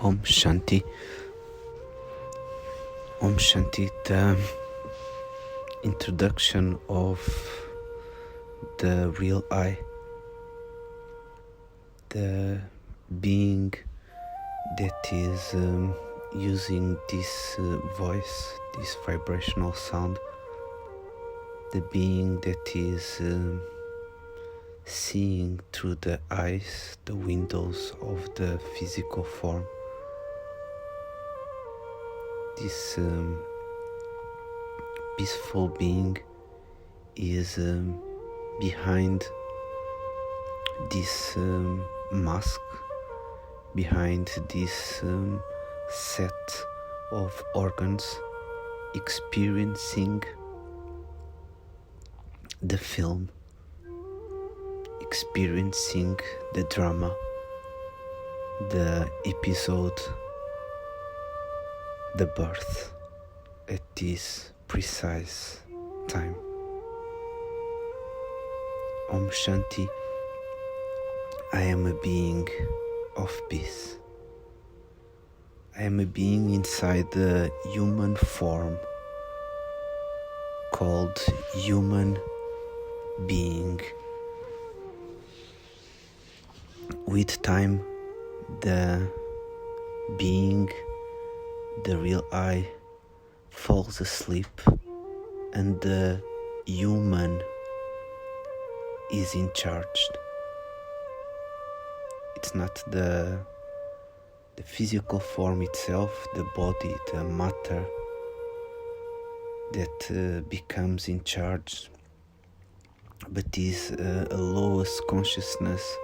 Om Shanti. Om Shanti, the introduction of the real I, the being that is using this voice, this vibrational sound, the being that is seeing through the eyes, the windows of the physical form. This peaceful being is behind this mask, behind this set of organs, experiencing the film, experiencing the drama, the episode, the birth at this precise time. Om Shanti. I am a being of peace. I am a being inside the human form called human being. With time, the being, the real I, falls asleep and the human is in charge. It's not the physical form itself, the body, the matter that becomes in charge, but is a lowest consciousness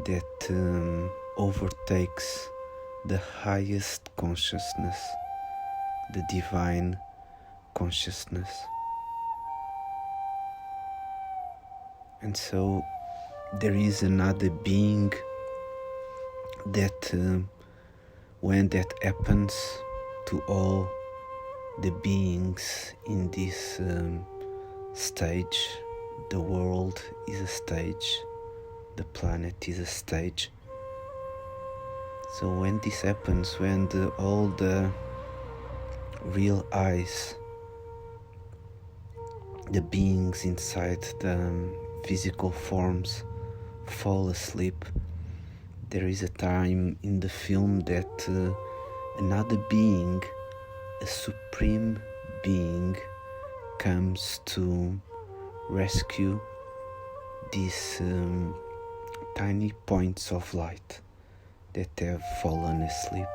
that overtakes the highest consciousness, the divine consciousness. And so there is another being that when that happens to all the beings in this stage, the world is a stage, the planet is a stage. So when this happens, when all the real eyes, the beings inside the physical forms fall asleep, there is a time in the film that another being, a supreme being, comes to rescue these tiny points of light that have fallen asleep.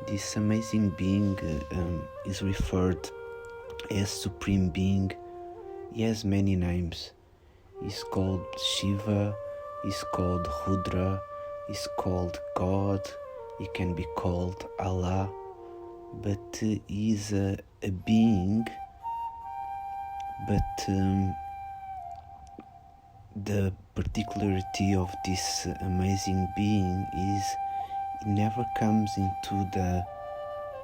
This amazing being is referred as Supreme Being. He has many names. He's called Shiva, he's called Rudra, he's called God, he can be called Allah, but he's a being, but the particularity of this amazing being is he never comes into the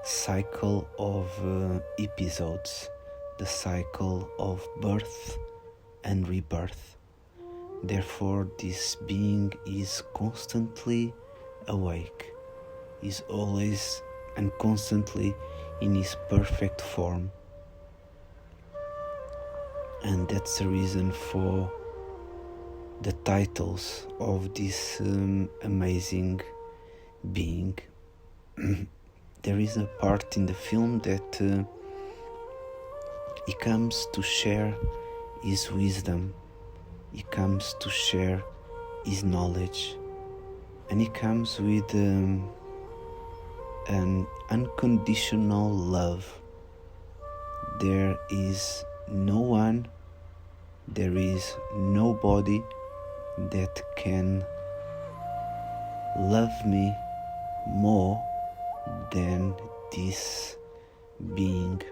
cycle of episodes, the cycle of birth and rebirth. Therefore, this being is constantly awake, is always and constantly in his perfect form. And that's the reason for the titles of this amazing being. There is a part in the film that he comes to share his wisdom, he comes to share his knowledge, and he comes with an unconditional love. There is no one, there is nobody that can love me more than this being.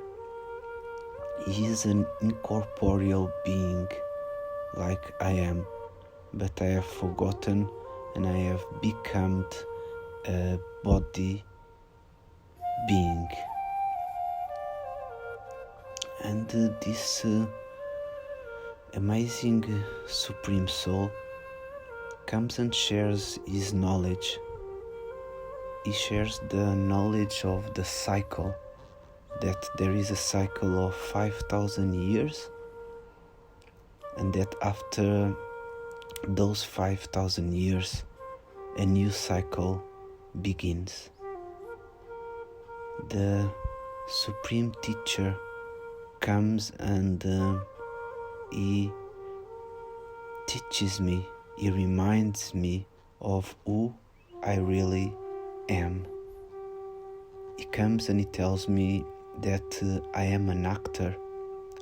He is an incorporeal being like I am, but I have forgotten and I have become a body being. And this amazing Supreme Soul comes and shares his knowledge he shares the knowledge of the cycle, that there is a cycle of 5,000 years, and that after those 5,000 years a new cycle begins. The Supreme Teacher comes and he teaches me, he reminds me of who I really am. He comes and he tells me that I am an actor.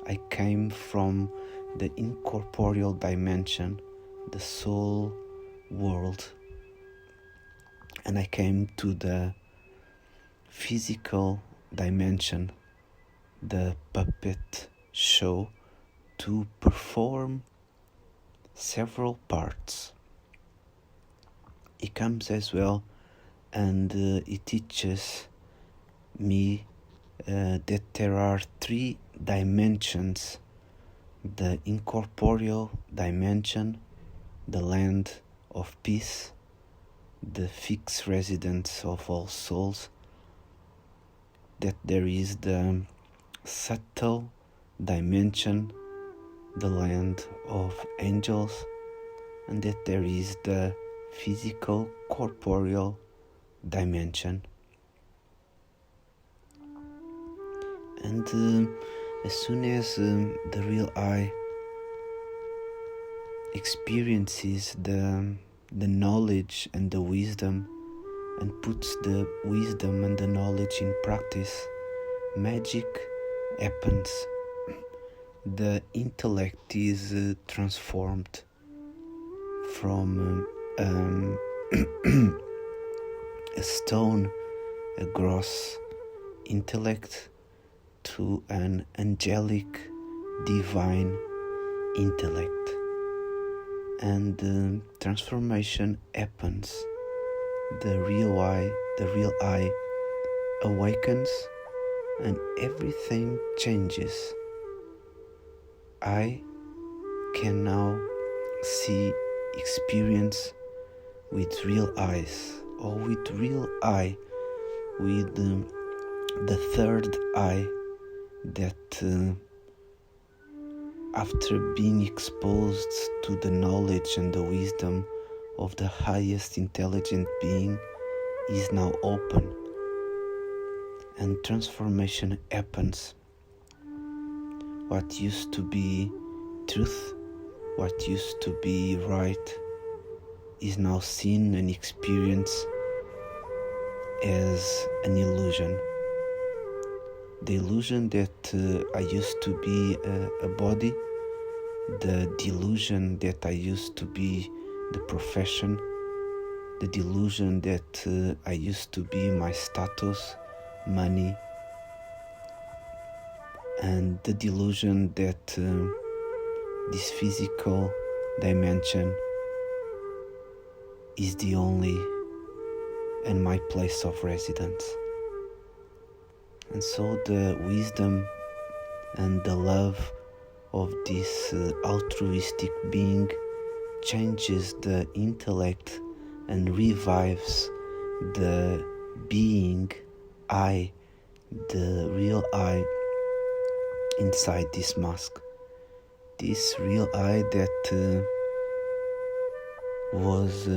I came from the incorporeal dimension, the soul world, and I came to the physical dimension, the puppet show, to perform several parts. He comes as well and he teaches me that there are 3 dimensions: the incorporeal dimension, the land of peace, the fixed residence of all souls, that there is the subtle dimension, the land of angels, and that there is the physical corporeal dimension. And as soon as the real I experiences the knowledge and the wisdom, and puts the wisdom and the knowledge in practice, magic happens. The intellect is transformed from a stone, a gross intellect, to an angelic, divine intellect. And transformation happens. The real I awakens, and everything changes. I can now see, experience with real eyes, or with real eye, with the third eye, that after being exposed to the knowledge and the wisdom of the highest intelligent being, is now open, and transformation happens. What used to be truth, what used to be right, is now seen and experienced as an illusion. The illusion that I used to be a body, the delusion that I used to be the profession, the delusion that I used to be my status, money, and the delusion that this physical dimension is the only and my place of residence. And so the wisdom and the love of this altruistic being changes the intellect and revives the being I, the real I inside this mask. This real I that was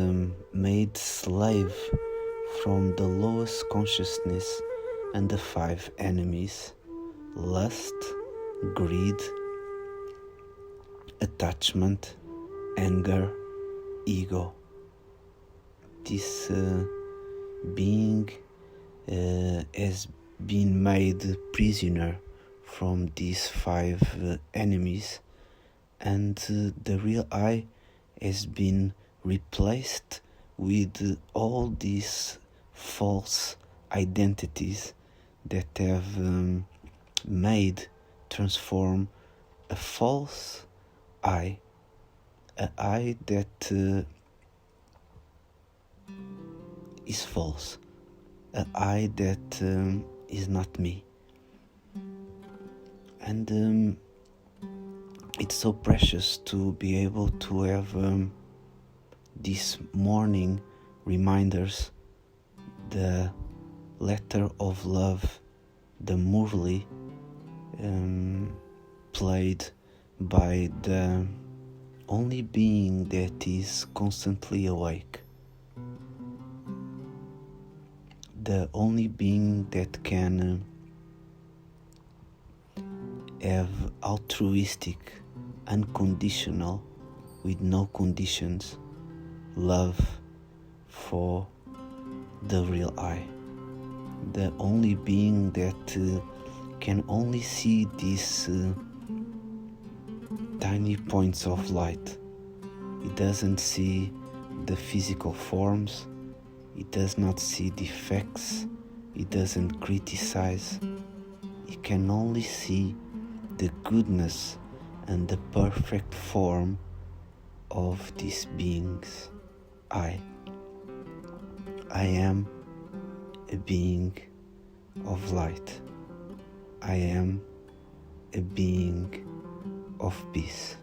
made slave from the lowest consciousness and the 5 enemies: lust, greed, attachment, anger, ego. This being has been made prisoner from these 5 enemies, and the real I has been replaced with all these false identities that have transform a false I, an I that is false, an I that is not me. And it's so precious to be able to have these morning reminders the letter of love, the Murli, played by the only being that is constantly awake, the only being that can have altruistic, unconditional, with no conditions, love for the real I, the only being that can only see these tiny points of light. It doesn't see the physical forms, it does not see defects, it doesn't criticize, it can only see the goodness and the perfect form of these beings. I am a being of light. I am a being of peace.